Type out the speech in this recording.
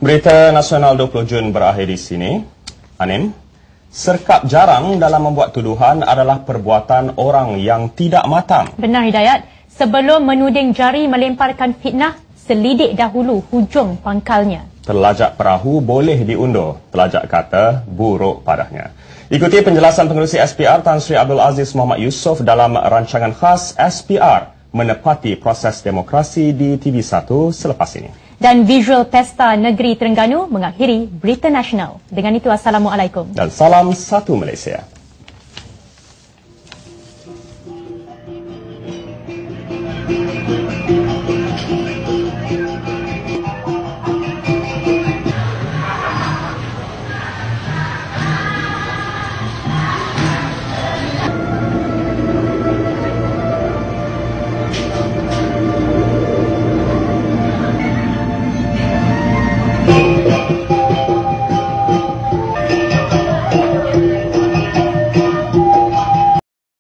Berita Nasional 20 Jun berakhir di sini. Anim, serkap jarang dalam membuat tuduhan adalah perbuatan orang yang tidak matang. Benar, Hidayat. Sebelum menuding jari melemparkan fitnah, selidik dahulu hujung pangkalnya. Terlajak perahu boleh diundur, telajak kata buruk padanya. Ikuti penjelasan pengerusi SPR Tan Sri Abdul Aziz Muhammad Yusof dalam rancangan khas SPR menepati proses demokrasi di TV1 selepas ini. Dan visual Pesta Negeri Terengganu mengakhiri Berita Nasional. Dengan itu, Assalamualaikum. Dan salam satu Malaysia. Thank you.